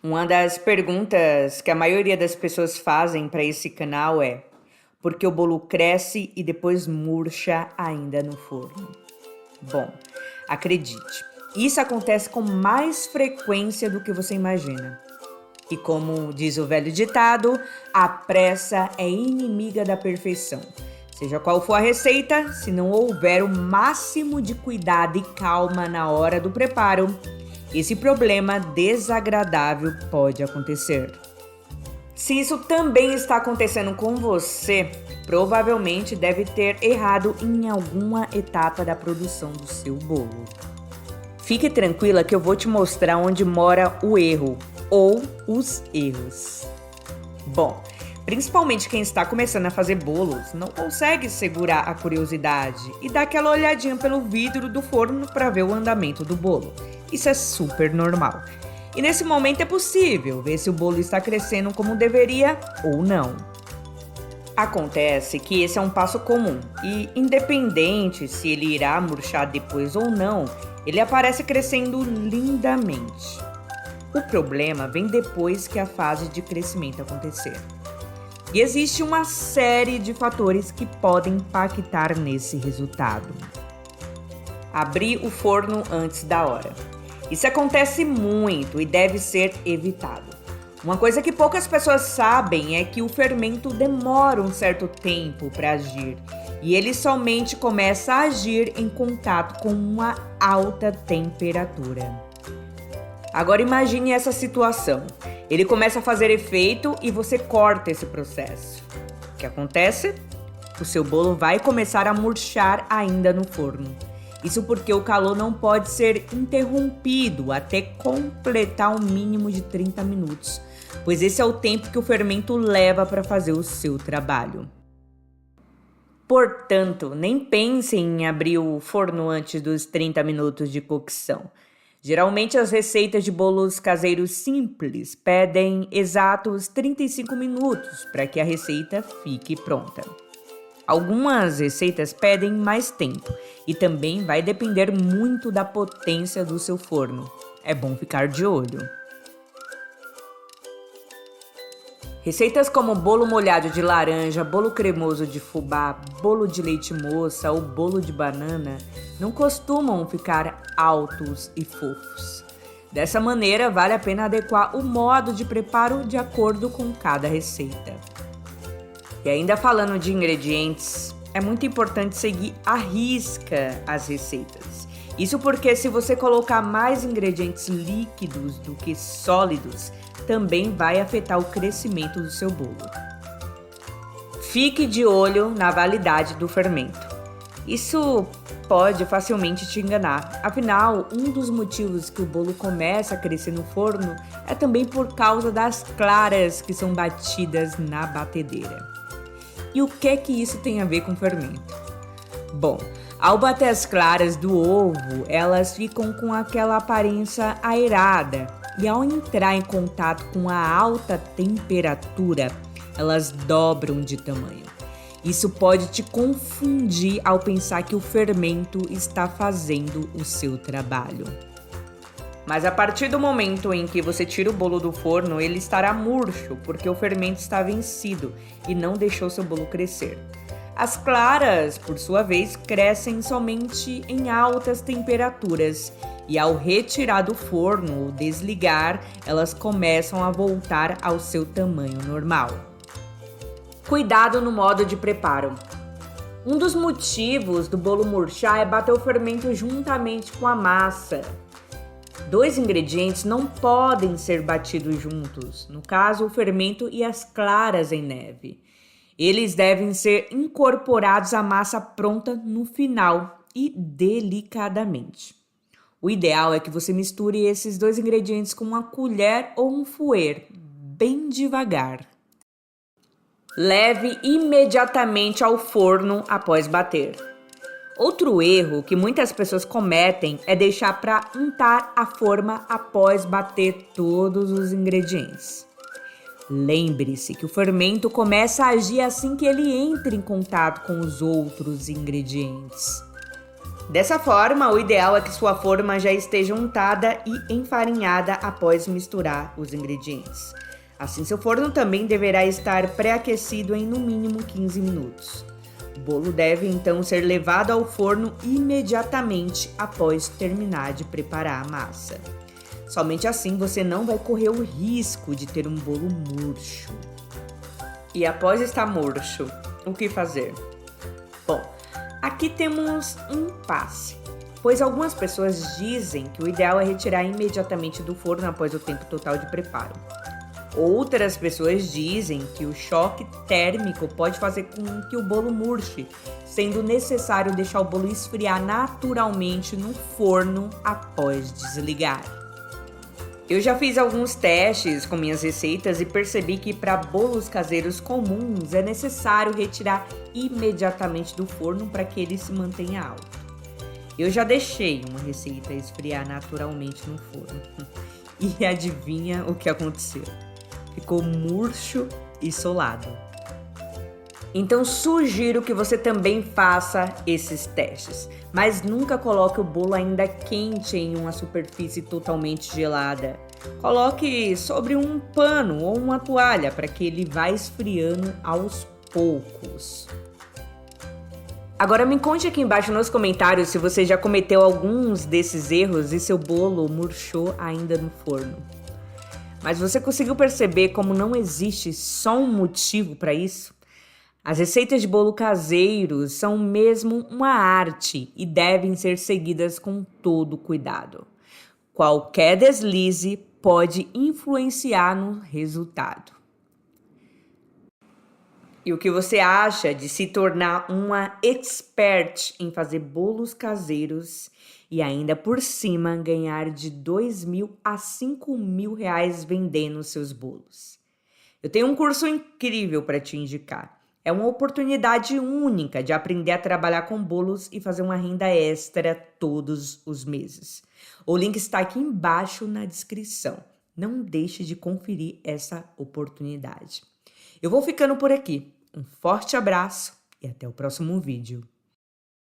Uma das perguntas que a maioria das pessoas fazem para esse canal é: por que o bolo cresce e depois murcha ainda no forno? Bom, acredite, isso acontece com mais frequência do que você imagina. E como diz o velho ditado, a pressa é inimiga da perfeição. Seja qual for a receita, se não houver o máximo de cuidado e calma na hora do preparo, esse problema desagradável pode acontecer. Se isso também está acontecendo com você, provavelmente deve ter errado em alguma etapa da produção do seu bolo. Fique tranquila que eu vou te mostrar onde mora o erro ou os erros. Bom, principalmente quem está começando a fazer bolos não consegue segurar a curiosidade e dar aquela olhadinha pelo vidro do forno para ver o andamento do bolo. Isso é super normal. E nesse momento é possível ver se o bolo está crescendo como deveria ou não. Acontece que esse é um passo comum e, independente se ele irá murchar depois ou não, ele aparece crescendo lindamente. O problema vem depois que a fase de crescimento acontecer. E existe uma série de fatores que podem impactar nesse resultado. Abrir o forno antes da hora. Isso acontece muito e deve ser evitado. Uma coisa que poucas pessoas sabem é que o fermento demora um certo tempo para agir e ele somente começa a agir em contato com uma alta temperatura. Agora imagine essa situação. Ele começa a fazer efeito e você corta esse processo. O que acontece? O seu bolo vai começar a murchar ainda no forno. Isso porque o calor não pode ser interrompido até completar um mínimo de 30 minutos, pois esse é o tempo que o fermento leva para fazer o seu trabalho. Portanto, nem pense em abrir o forno antes dos 30 minutos de cocção. Geralmente as receitas de bolos caseiros simples pedem exatos 35 minutos para que a receita fique pronta. Algumas receitas pedem mais tempo e também vai depender muito da potência do seu forno. É bom ficar de olho. Receitas como bolo molhado de laranja, bolo cremoso de fubá, bolo de leite moça ou bolo de banana não costumam ficar altos e fofos. Dessa maneira, vale a pena adequar o modo de preparo de acordo com cada receita. E ainda falando de ingredientes, é muito importante seguir à risca as receitas. Isso porque se você colocar mais ingredientes líquidos do que sólidos, também vai afetar o crescimento do seu bolo. Fique de olho na validade do fermento. Isso pode facilmente te enganar. Afinal, um dos motivos que o bolo começa a crescer no forno é também por causa das claras que são batidas na batedeira. E o que é que isso tem a ver com fermento? Bom, ao bater as claras do ovo, elas ficam com aquela aparência aerada e ao entrar em contato com a alta temperatura, elas dobram de tamanho. Isso pode te confundir ao pensar que o fermento está fazendo o seu trabalho. Mas a partir do momento em que você tira o bolo do forno, ele estará murcho, porque o fermento está vencido e não deixou seu bolo crescer. As claras, por sua vez, crescem somente em altas temperaturas e ao retirar do forno ou desligar, elas começam a voltar ao seu tamanho normal. Cuidado no modo de preparo. Um dos motivos do bolo murchar é bater o fermento juntamente com a massa. Dois ingredientes não podem ser batidos juntos, no caso, o fermento e as claras em neve. Eles devem ser incorporados à massa pronta no final e delicadamente. O ideal é que você misture esses dois ingredientes com uma colher ou um fouet, bem devagar. Leve imediatamente ao forno após bater. Outro erro que muitas pessoas cometem é deixar para untar a forma após bater todos os ingredientes. Lembre-se que o fermento começa a agir assim que ele entra em contato com os outros ingredientes. Dessa forma, o ideal é que sua forma já esteja untada e enfarinhada após misturar os ingredientes. Assim, seu forno também deverá estar pré-aquecido em no mínimo 15 minutos. O bolo deve então ser levado ao forno imediatamente após terminar de preparar a massa. Somente assim você não vai correr o risco de ter um bolo murcho. E após estar murcho, o que fazer? Bom, aqui temos um impasse, pois algumas pessoas dizem que o ideal é retirar imediatamente do forno após o tempo total de preparo. Outras pessoas dizem que o choque térmico pode fazer com que o bolo murche, sendo necessário deixar o bolo esfriar naturalmente no forno após desligar. Eu já fiz alguns testes com minhas receitas e percebi que para bolos caseiros comuns é necessário retirar imediatamente do forno para que ele se mantenha alto. Eu já deixei uma receita esfriar naturalmente no forno e adivinha o que aconteceu? Ficou murcho e solado. Então sugiro que você também faça esses testes, mas nunca coloque o bolo ainda quente em uma superfície totalmente gelada. Coloque sobre um pano ou uma toalha para que ele vá esfriando aos poucos. Agora me conte aqui embaixo nos comentários se você já cometeu alguns desses erros e seu bolo murchou ainda no forno. Mas você conseguiu perceber como não existe só um motivo para isso? As receitas de bolo caseiros são mesmo uma arte e devem ser seguidas com todo cuidado. Qualquer deslize pode influenciar no resultado. E o que você acha de se tornar uma expert em fazer bolos caseiros e ainda por cima ganhar de R$2.000 a R$5.000 vendendo seus bolos? Eu tenho um curso incrível para te indicar. É uma oportunidade única de aprender a trabalhar com bolos e fazer uma renda extra todos os meses. O link está aqui embaixo na descrição. Não deixe de conferir essa oportunidade. Eu vou ficando por aqui. Um forte abraço e até o próximo vídeo.